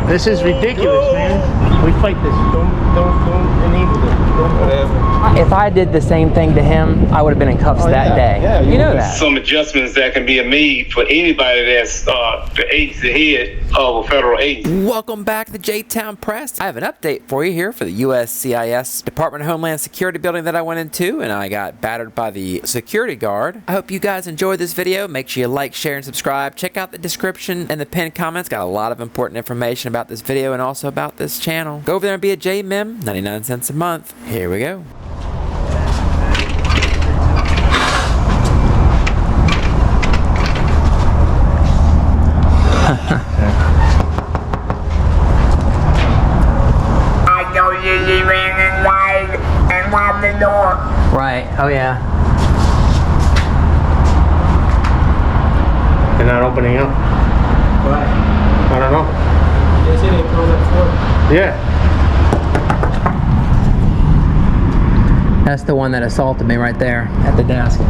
This is ridiculous, man. We fight this. Don't enable it. Whatever. If I did the same thing to him, I would have been in cuffs that day. Yeah, you know that. Some adjustments that can be made for anybody that's the head of a federal agency. Welcome back to the J-Town Press. I have an update for you here for the USCIS Department of Homeland Security building that I went into, and I got battered by the security guard. I hope you guys enjoyed this video. Make sure you like, share, and subscribe. Check out the description and the pinned comments. Got a lot of important information about this video and also about this channel. Go over there and be a J-Mem, 99 cents a month. Here we go. I know you ran and lied and locked the door. Right. Oh, yeah. They're not opening up. Why? I don't know. They say they closed at 4. Yeah. That's the one that assaulted me right there at the desk.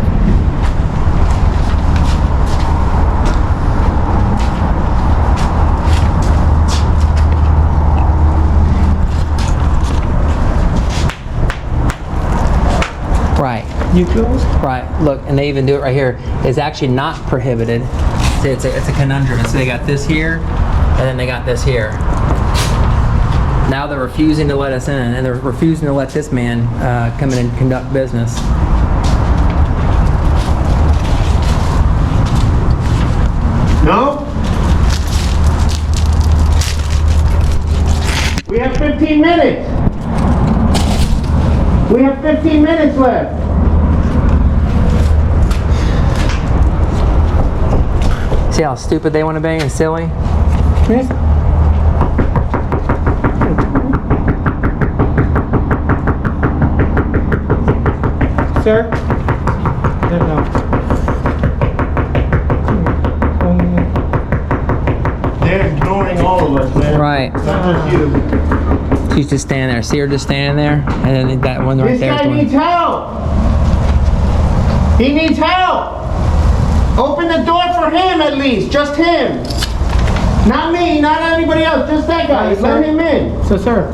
Right. You closed? Right. Look, and they even do it right here. It's actually not prohibited. See, it's a conundrum. So they got this here, and then they got this here. Now they're refusing to let us in, and they're refusing to let this man come in and conduct business. No? We have 15 minutes. We have 15 minutes left. See how stupid they want to be and silly? Yes. Sir? No. They're ignoring all of us, man. Right. Not just you. She's just standing there. See her just standing there? And then that one right This there is guy the one. needs help. He needs help. Open the door for him at least. Just him. Not me, not anybody else. Just that guy. Let him in. So, sir,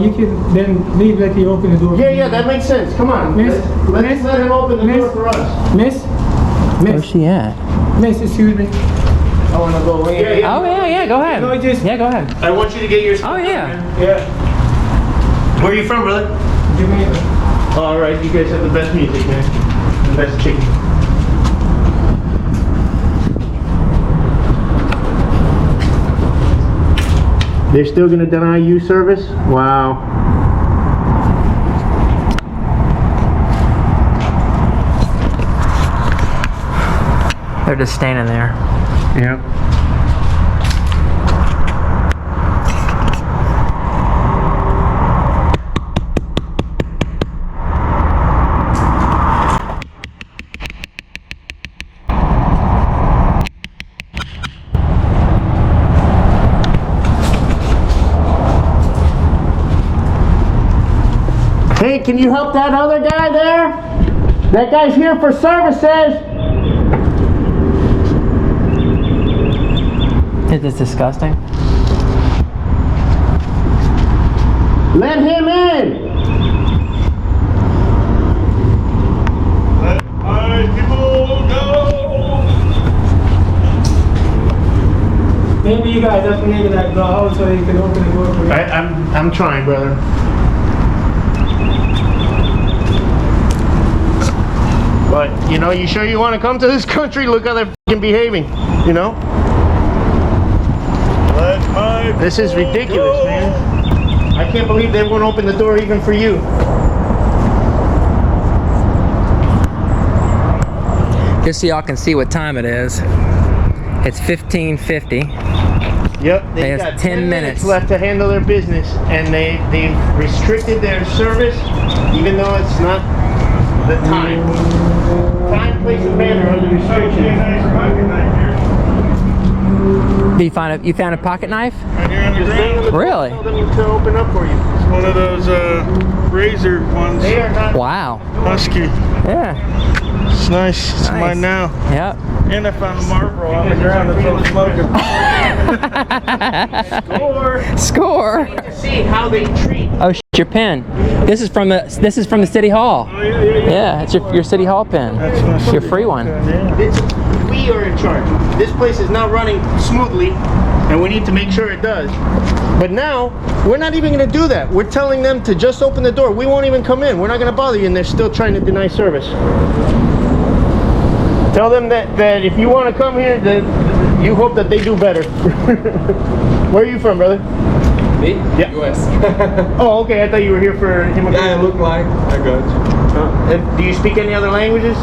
you can then leave, let you open the door. Yeah, that makes sense. Come on. Miss? Let's let him open the Miss? door for us. Miss? Where's she at? Miss, excuse me. I want to go in. Yeah. Oh, yeah, go ahead. No, just- Yeah, go ahead. I want you to get your... Oh, yeah. Yeah. Where are you from, brother? Give me All right, you guys have the best music, man. The best chicken. They're still gonna deny you service? Wow. They're just standing there. Yep. Hey, can you help that other guy there? That guy's here for services. Is this disgusting? Let him in. Let my people go. Maybe you guys have to leave that door out so you can open the door for you. I'm trying, brother. But, you know, you sure you want to come to this country? Look how they're f***ing behaving, you know? Let my This is ridiculous, man. I can't believe they won't open the door even for you. Just so y'all can see what time it is. It's 15:50. Yep, They they have got 10 10 minutes minutes left to handle their business, and they've restricted their service, even though it's not the time. Time, place, and manner under restriction. You found a pocket knife? Right here on the Just hang on ground. the door, Really? tell them to open up for you. It's one of those razor ones. They are not. Wow. Husky. Yeah. It's nice. It's mine now. Yep. And I found a Marshal on the ground that's still smoking. Score. Score. To see how they treat. Oh, your pen. This is from the city hall. Oh, yeah. Yeah, it's your city hall pen. That's your free one. We are in charge. This place is not running smoothly, and we need to make sure it does. But now, we're not even going to do that. We're telling them to just open the door. We won't even come in. We're not going to bother you, and they're still trying to deny service. Tell them that if you want to come here, that you hope that they do better. Where are you from, brother? Me? Yeah. US. Oh, okay. I thought you were here for immigration. Yeah, I look like. I got you. Do you speak any other languages?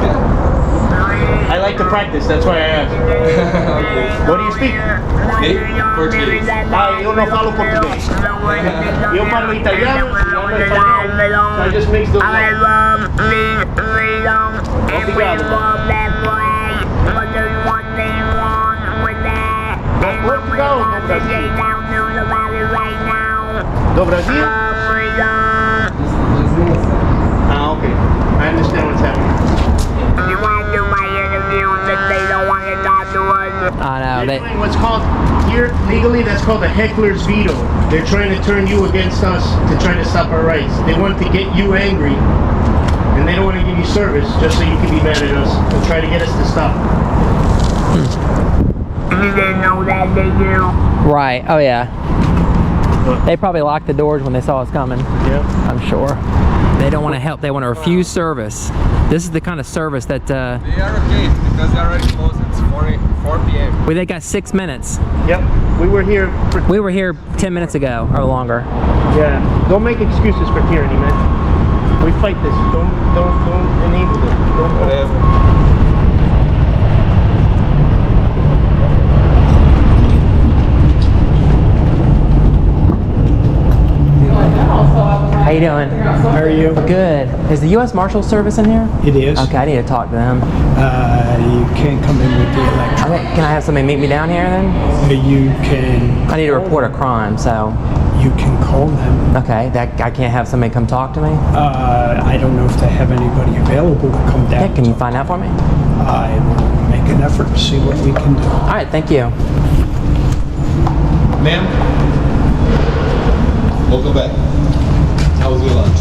Yeah. I like to practice. That's why I asked. Okay. What do you speak? Me? Portuguese. Ah, eu não falo português. Eu falo italiano, eu falo espanhol. So I just mix those up. Obrigado. Where to go? Do Brasil? Ah, okay. I understand what's happening. I know. They're doing what's called here legally, that's called a heckler's veto. They're trying to turn you against us to try to stop our rights. They want to get you angry, and they don't want to give you service just so you can be mad at us and try to get us to stop. You didn't know that, did you? Right. Oh yeah. They probably locked the doors when they saw us coming. Yeah. I'm sure. They don't want to help. They want to refuse service. This is the kind of service that. They are okay because they already closed. It's 4 p.m. They got 6 minutes. Yep. We were here for. We were here 10 minutes ago or longer. Yeah. Don't make excuses for tyranny, man. We fight this. Don't enable it. Don't. How you doing? How are you? Good. Is the U.S. Marshal Service in here? It is. Okay, I need to talk to them. You can't come in with the electronic. Okay, can I have somebody meet me down here then? You can. I need to report a crime, so. You can call them. Okay, I can't have somebody come talk to me? I don't know if they have anybody available to come down. Yeah, can you find out for me? I will make an effort to see what we can do. All right, thank you. Ma'am? Welcome back. How was your lunch?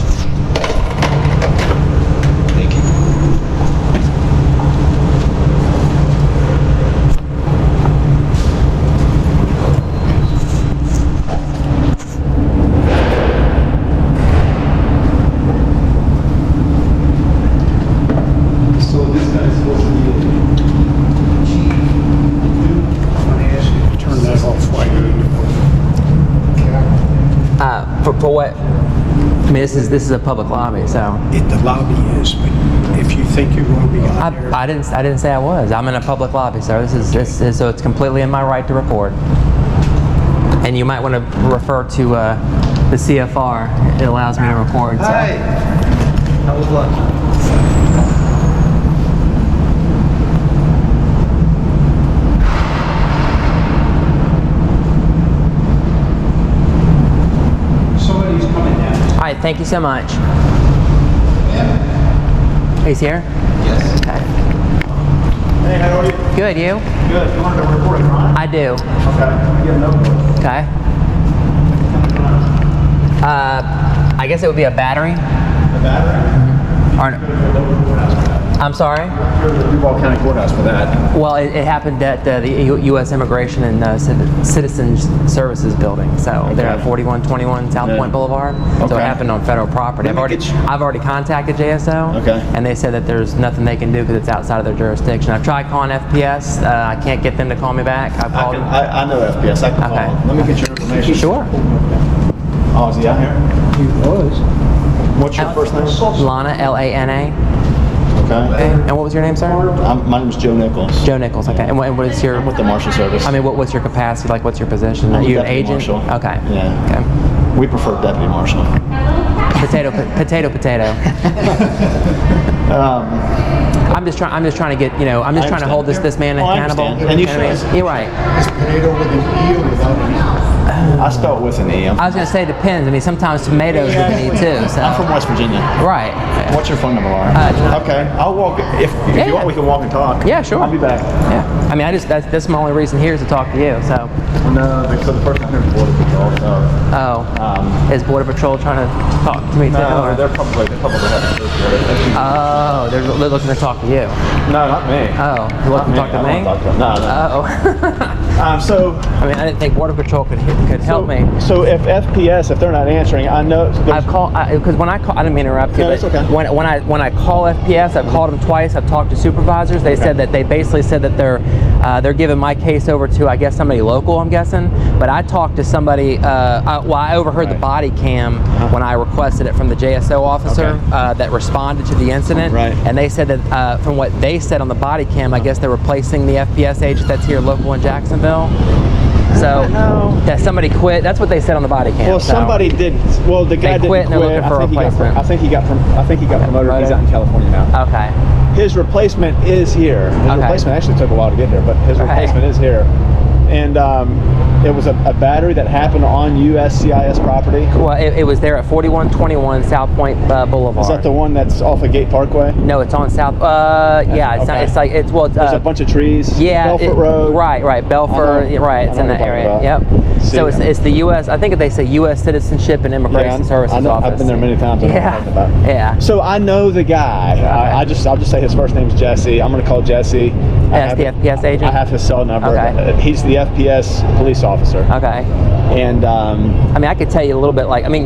Thank you. So this guy is supposed to be a chief. I'm going to ask you to turn that off while you're in the For what? I mean, this is a public lobby, so. The lobby is, but if you think you're going to be on there. I didn't say I was. I'm in a public lobby, sir. This is so it's completely in my right to record. And you might want to refer to the CFR. It allows me to record. So. Hi. How was lunch? Somebody's coming down. All right, thank you so much. He's here? Yes. Okay. Hey, how are you? Good, you? Good. You wanted to report a crime? I do. Okay. I get a notebook. Okay. I guess it would be a battery. The battery? Or, I'm sorry? You're the Duval County Courthouse for that. Well, it happened at the U.S. Immigration and Citizens Services building. So they're at 4121 South Point Boulevard. So it Okay. happened on federal property. I've already contacted JSO. Okay. And they said that there's nothing they can do because it's outside of their jurisdiction. I've tried calling FPS. I can't get them to call me back. I've called them. I know FPS. I can Okay. call him. Let me get your information. Sure. Oh, is he out here? He was. What's your first name? Lana, Lana. Okay. And what was your name, sir? My name is Joe Nichols. Joe Nichols. Okay. And what is your? I'm with the Marshal Service. I mean, what's your capacity? Like, what's your position? I'm Are you an Deputy agent? Marshal. Okay. Yeah. Okay. We prefer Deputy Marshal. Potato. I'm just trying to get, I'm just trying to hold this man Oh, I accountable. understand. And you know what I mean? should. You're right. Potato with an E or without an E? I spell it with an E. I was gonna say depends. I mean, sometimes tomatoes with an E too. So. I'm from West Virginia. Right. What's your phone number, Laura? Okay. I'll walk. If you want, we can walk and talk. Yeah, sure. I'll be back. Yeah. I mean, that's my only reason here is to talk to you. So. No, so the person here is Border Patrol. So. Oh. Is Border Patrol trying to talk to me too? No, they're probably having. Oh, they're looking to talk to you. No, not me. Oh, you looking to talk to me? No. So. I mean, I didn't think Border Patrol could help me. So if FPS, if they're not answering, I know. I've called because when I call, I didn't mean to interrupt you. No, it's okay. When I call FPS, I've called them twice. I've talked to supervisors. They said that they basically said that they're giving my case over to, I guess, somebody local. I'm guessing. But I talked to somebody. I overheard the body cam when I requested it from the JSO officer that responded to the incident. Right. And they said that from what they said on the body cam, I guess they're replacing the FPS agent that's here local in Jacksonville. So that somebody quit. That's what they said on the body cam. Well, somebody did. Well, the guy they quit didn't and they're looking for a replacement. I think he got promoted. He's out in California now. Okay. His replacement is here. His replacement actually took a while to get here, but his replacement is here. And it was a battery that happened on USCIS property. Well, it was there at 4121 South Point Boulevard. Is that the one that's off of Gate Parkway? No, it's on South. Yeah, it's not. It's like it's well. There's a bunch of trees. Yeah, Belfort Road. Right, Belfort. Right, it's in that area. Yep. So it's the U.S. I think they say U.S. Citizenship and Immigration Services Office. I've been there many times. Yeah. So I know the guy. I'll just say his first name's Jesse. I'm going to call Jesse. That's the FPS agent. I have his cell number. Okay. He's the FPS police officer. Okay. And I mean, I could tell you a little bit. Like, I mean,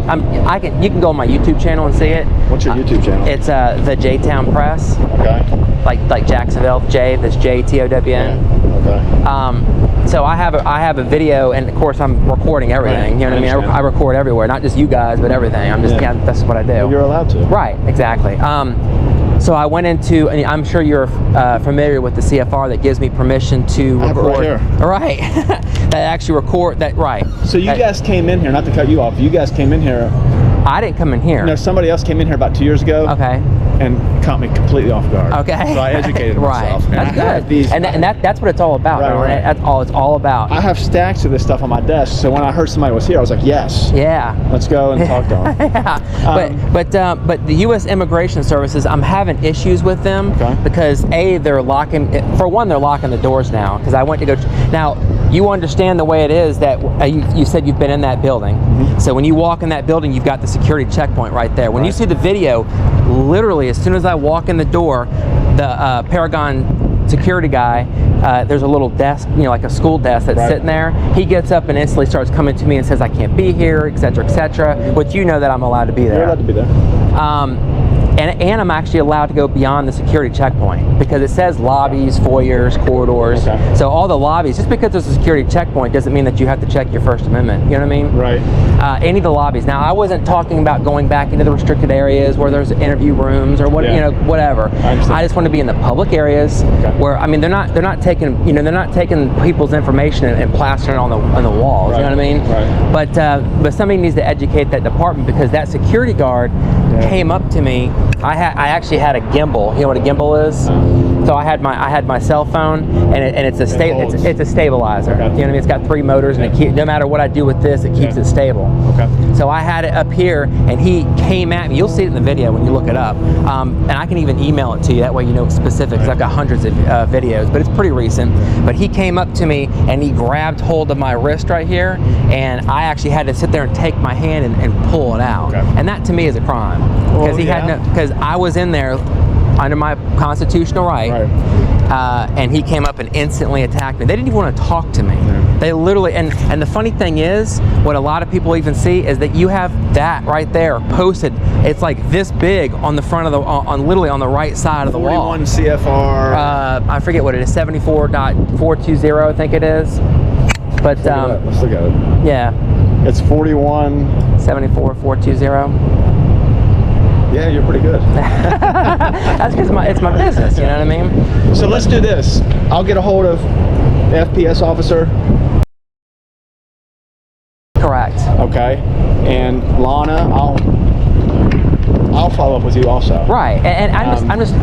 you can go on my YouTube channel and see it. What's your YouTube channel? It's the J-Town Press. Okay. Like Jacksonville, J. That's JTOWN. Yeah. Okay. So I have a video, and of course I'm recording everything. You know what I mean? I record everywhere, not just you guys, but everything. I'm just that's what I do. Well, you're allowed to. Right. Exactly. So I went into, and I'm sure you're familiar with the CFR that gives me permission to record. I have it right Right. here. That actually record that. Right. So you guys came in here, not to cut you off. You guys came in here. I didn't come in here. No, somebody else came in here about 2 years ago. Okay. And caught me completely off guard. Okay. So I educated myself. Right. That's good. And that's what it's all about. Right. That's all it's all about. I have stacks of this stuff on my desk, so when I heard somebody was here, I was like, yes. Yeah. Let's go and talk to them. Yeah. But the U.S. Immigration Services, I'm having issues with them because they're locking. For one, they're locking the doors now because I went to go. Now you understand the way it is that you said you've been in that building. Mm-hmm. So when you walk in that building, you've got the security checkpoint right there. When you see the video, literally as soon as I walk in the door, the Paragon security guy, there's a little desk, like a school desk that's sitting there. He gets up and instantly starts coming to me and says, I can't be here, etc., etc., which you know that I'm allowed to be there. You're allowed to be there. And I'm actually allowed to go beyond the security checkpoint because it says lobbies, foyers, corridors. Okay. So all the lobbies, just because there's a security checkpoint doesn't mean that you have to check your First Amendment. You know what I mean? Right. Any of the lobbies. Now, I wasn't talking about going back into the restricted areas where there's interview rooms or whatever. I just want to be in the public areas where they're not taking people's information and plastering it on the walls. Right. You know what I mean? Right. But somebody needs to educate that department because that security guard came up to me. I actually had a gimbal. You know what a gimbal is? So I had my cell phone, and it's a stabilizer. Okay. You know what I mean? It's got 3 motors, and no matter what I do with this, it keeps it stable. Okay. So I had it up here, and he came at me. You'll see it in the video when you look it up, and I can even email it to you. That way you know specifics. I've got hundreds of videos, but it's pretty recent. But he came up to me, and he grabbed hold of my wrist right here, and I actually had to sit there and take my hand and pull it out. Okay. And that to me is a crime because I was in there under my constitutional right. And he came up and instantly attacked me. They didn't even want to talk to me. Yeah. They literally, and the funny thing is, what a lot of people even see is that you have that right there posted. It's like this big on the front of literally on the right side of the wall. 41 CFR. I forget what it is, 74.420, I think it is. But let's look at it. Yeah. It's 41. 74.420. Yeah, you're pretty good. That's because it's my business, you know what I mean? So let's do this. I'll get a hold of the FPS officer. Correct. Okay. And Lana, I'll follow up with you also. Right. And I'm just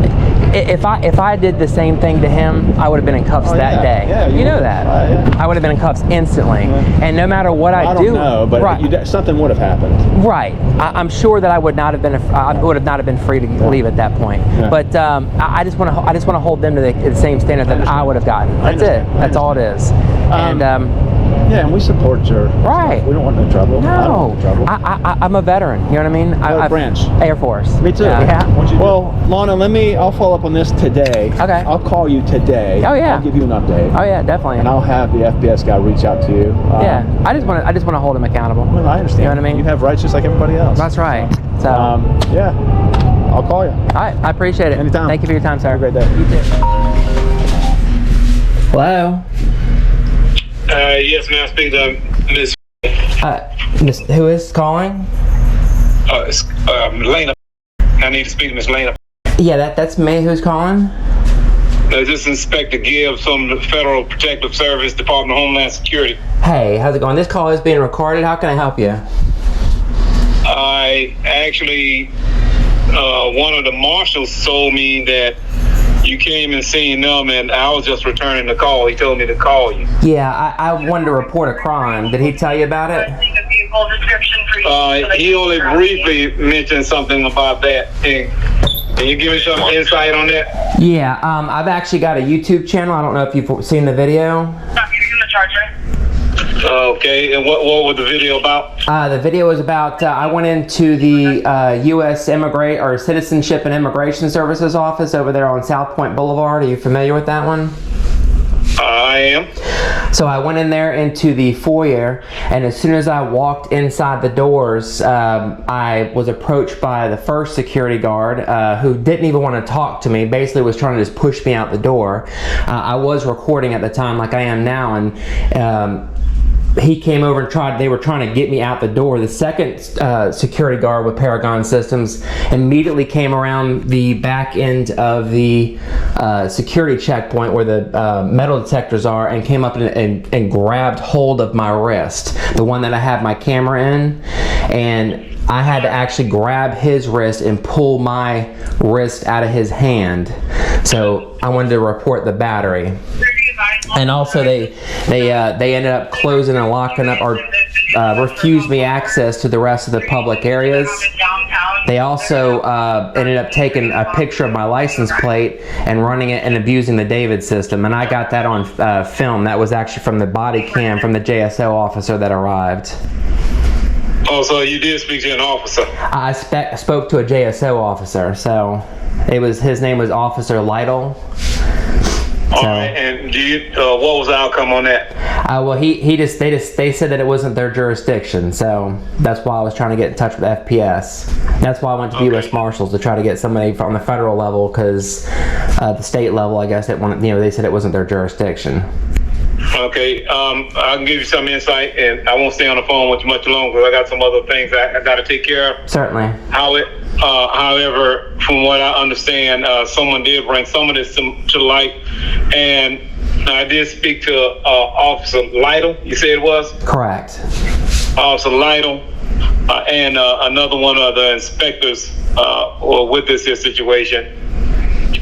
If I did the same thing to him, I would have been in cuffs that day. Yeah, you know that. Yeah. I would have been in cuffs instantly. And no matter what I don't do, know, but right, something would have happened. right. I'm sure that I would not have been. I would have not have been free to leave at that point. Yeah. But I just want to hold them to the same standard that I would have gotten. That's it. That's all it is. And yeah, and we support your right. stuff. We don't want no trouble. I don't no, want no trouble. I'm a veteran. You know what I mean? What branch? Air Force. Me too. Yeah. Well, Lana, I'll follow up on this today. Okay. I'll call you today. Oh, yeah. I'll give you an update. Oh yeah, definitely. And I'll have the FPS guy reach out to you. Yeah. I just want to hold him accountable. Well, I understand. You know what I mean? You have rights just like everybody else. That's right. So. Yeah. I'll call you. All right. I appreciate it. Anytime. Thank you for your time, sir. Have a great day. You too. Hello. Yes, may I speak to Miss Who is calling? Lena? I need to speak to Miss Lena. Yeah, that's me. Who's calling? This is Inspector Gibbs from the Federal Protective Service, Department of Homeland Security. Hey, how's it going? This call is being recorded. How can I help you? I actually, one of the marshals told me that you came and seen them, and I was just returning the call. He told me to call you. Yeah, I wanted to report a crime. Did he tell you about it? He only briefly mentioned something about that. Can you give me some insight on that? Yeah, I've actually got a YouTube channel. I don't know if you've seen the video. Okay, and what was the video about? The video was about, I went into the U.S. Citizenship and Immigration Services office over there on South Point Boulevard. Are you familiar with that one? I am. So I went in there into the foyer, and as soon as I walked inside the doors, I was approached by the first security guard who didn't even want to talk to me, basically was trying to just push me out the door. I was recording at the time like I am now, and he came over and they were trying to get me out the door. The second security guard with Paragon Systems immediately came around the back end of the security checkpoint where the metal detectors are and came up and grabbed hold of my wrist, the one that I have my camera in, and I had to actually grab his wrist and pull my wrist out of his hand. So I wanted to report the battery. And also they ended up closing and locking up or refused me access to the rest of the public areas. They also ended up taking a picture of my license plate and running it and abusing the David system. And I got that on film. That was actually from the body cam from the JSO officer that arrived. Oh, so you did speak to an officer? I spoke to a JSO officer. So his name was Officer Lytle. All right, and what was the outcome on that? Well, they said that it wasn't their jurisdiction, so that's why I was trying to get in touch with FPS. That's why I went to the U.S. Marshals to try to get somebody from the federal level, because the state level, I guess, they said it wasn't their jurisdiction. Okay, I can give you some insight, and I won't stay on the phone with you much longer because I got some other things I got to take care of. Certainly. However, from what I understand, someone did bring some of this to light, and I did speak to Officer Lytle, you said it was? Correct. Officer Lytle and another one of the inspectors were with this here situation.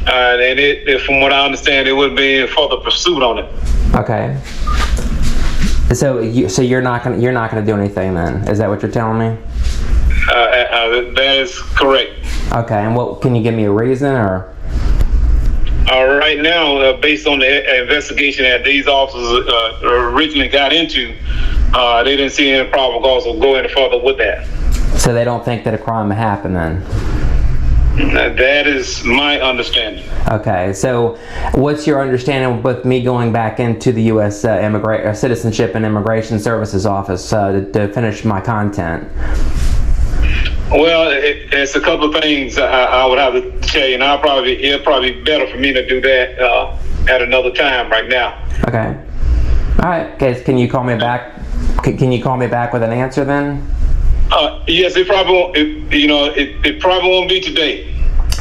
And from what I understand, it would be further pursuit on it. Okay. So you're not gonna do anything then? Is that what you're telling me? That is correct. Okay. And what can you give me a reason or? Right now, based on the investigation that these officers originally got into, they didn't see any probable cause of going further with that. So they don't think that a crime happened then? That is my understanding. Okay, so what's your understanding with me going back into the U.S. Citizenship and Immigration Services office to finish my content? Well, it's a couple of things I would have to tell you, and it'll probably be better for me to do that at another time right now. Okay. All right. Okay. Can you call me back? Can you call me back with an answer then? Yes, it probably won't. It probably won't be today.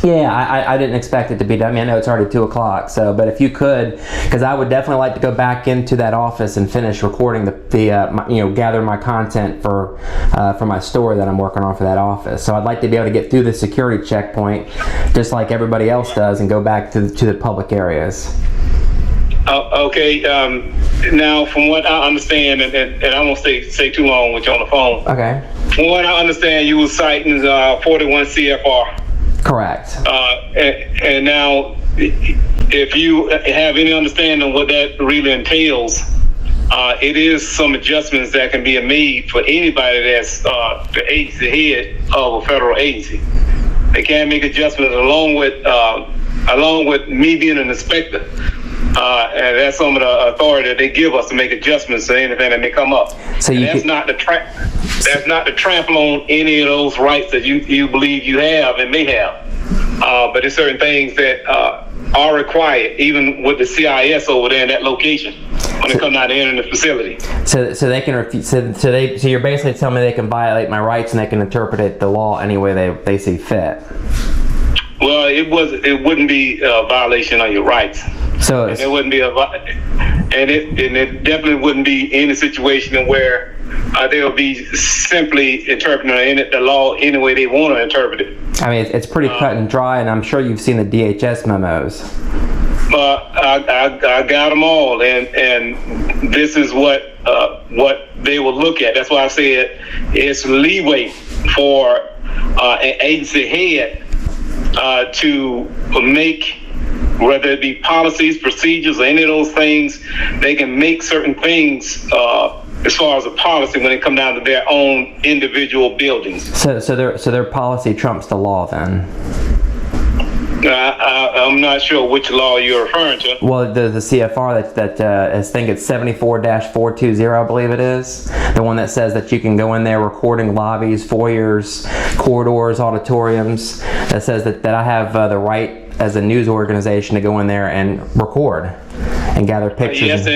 Yeah, I didn't expect it to be done. I mean, I know it's already 2 o'clock, so, but if you could, because I would definitely like to go back into that office and finish recording gather my content for my story that I'm working on for that office. So I'd like to be able to get through the security checkpoint, just like everybody else does, and go back to the public areas. Okay. Now, from what I understand, and I won't stay too long with you on the phone. Okay. From what I understand, you were citing 41 CFR. Correct. And now, if you have any understanding of what that really entails, it is some adjustments that can be made for anybody that's the agency head of a federal agency. They can make adjustments along with me being an inspector. And that's some of the authority that they give us to make adjustments to anything that may come up. So that's not to trample on any of those rights that you believe you have and may have. But there's certain things that are required, even with the CIS over there in that location, when it comes out to enter the facility. So they can refuse. So you're basically telling me they can violate my rights and they can interpret the law any way they see fit. Well, it wouldn't be a violation of your rights. So it wouldn't be it definitely wouldn't be any situation where they'll be simply interpreting the law any way they want to interpret it. I mean, it's pretty cut and dry, and I'm sure you've seen the DHS memos. I got them all, and this is what they will look at. That's why I said it's leeway for an agency head to make, whether it be policies, procedures, or any of those things. They can make certain things as far as a policy when it comes down to their own individual buildings. So their policy trumps the law then? I'm not sure which law you're referring to. Well, the CFR that I think it's 74-420, I believe it is. The one that says that you can go in there recording lobbies, foyers, corridors, auditoriums. That says that I have the right as a news organization to go in there and record and gather pictures. Yes,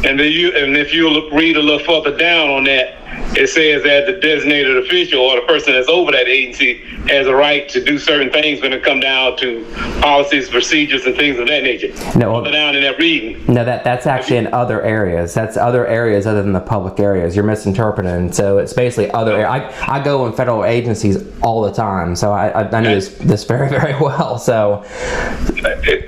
and if you read a little further down on that, it says that the designated official or the person that's over that agency has a right to do certain things when it comes down to policies, procedures, and things of that nature. No, down in that reading. No, that's actually in other areas. That's other areas other than the public areas. You're misinterpreting. So it's basically other areas. I go in federal agencies all the time, so I know this very, very well. So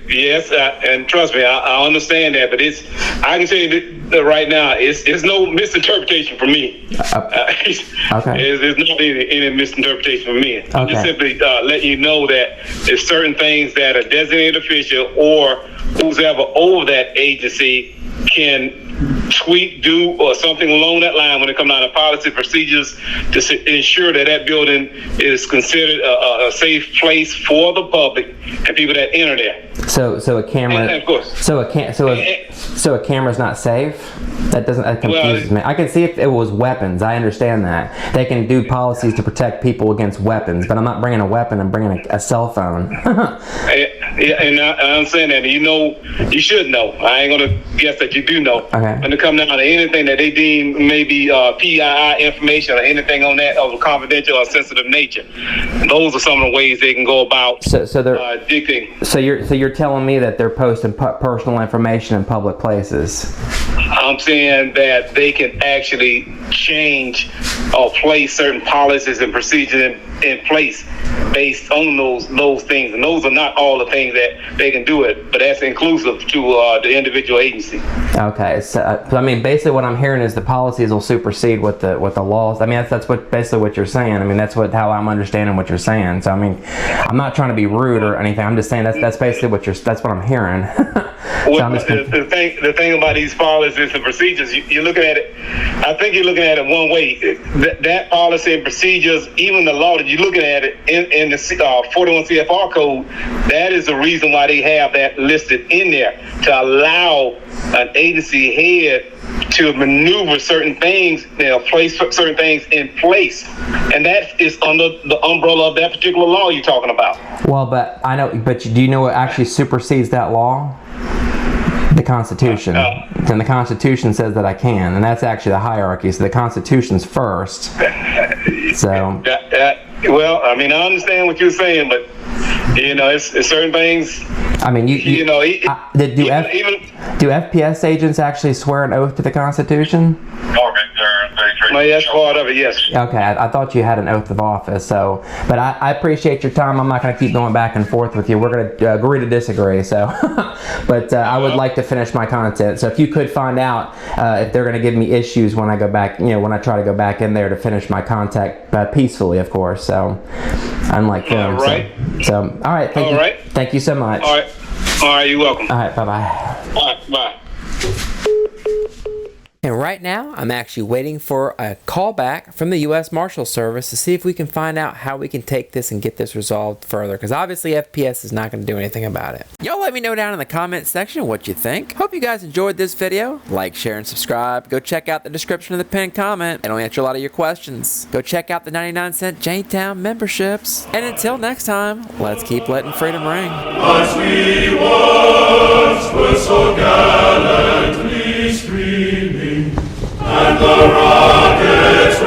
yes, and trust me, I understand that, but I can tell you that right now, it's no misinterpretation for me. Okay. There's not any misinterpretation for me. I'm just simply letting you know that there's certain things that a designated official or who's ever over that agency can tweak, do, or something along that line when it comes down to policy procedures to ensure that building is considered a safe place for the public and people that enter there. So a camera. And of course. So a camera's not safe. That confuses me. I can see if it was weapons. I understand that they can do policies to protect people against weapons, but I'm not bringing a weapon. I'm bringing a cell phone. Yeah, and I'm saying that you should know. I ain't gonna guess that you do know. Okay. When it comes down to anything that they deem maybe PII information or anything on that of a confidential or sensitive nature, those are some of the ways they can go about dictating. So you're telling me that they're posting personal information in public places? I'm saying that they can actually change or place certain policies and procedures in place based on those things, and those are not all the things that they can do it, but that's inclusive to the individual agency. Okay, so I mean, basically what I'm hearing is the policies will supersede what the laws. I mean, that's basically what you're saying. I mean, that's how I'm understanding what you're saying. So I mean, I'm not trying to be rude or anything. I'm just saying that's basically that's what I'm hearing. Well, the thing about these policies and procedures, you're looking at it. I think you're looking at it one way. That policy and procedures, even the law that you're looking at it in the 41 CFR code, that is the reason why they have that listed in there, to allow an agency head to maneuver certain things, place certain things in place, and that is under the umbrella of that particular law you're talking about. Well, but I know. But do you know what actually supersedes that law? The Constitution. And the Constitution says that I can, and that's actually the hierarchy. So the Constitution's first. So. Well, I mean, I understand what you're saying, but You know, it's certain things. I mean, Do FPS agents actually swear an oath to the Constitution? Well, that's part of it, yes. Okay, I thought you had an oath of office, so, but I appreciate your time. I'm not going to keep going back and forth with you. We're going to agree to disagree, so, but I would like to finish my content. So if you could find out if they're going to give me issues when I go back, when I try to go back in there to finish my contact peacefully, of course, so, unlike them. All right. So, all right, thank you so much. All right, you're welcome. All right, bye-bye. All right, bye. And right now, I'm actually waiting for a call back from the U.S. Marshal Service to see if we can find out how we can take this and get this resolved further, because obviously FPS is not going to do anything about it. Y'all let me know down in the comment section what you think. Hope you guys enjoyed this video. Like, share, and subscribe. Go check out the description of the pinned comment. It'll answer a lot of your questions. Go check out the 99-cent J-Town memberships. And until next time, let's keep letting freedom ring. As we once were so gallantly streaming, and the rockets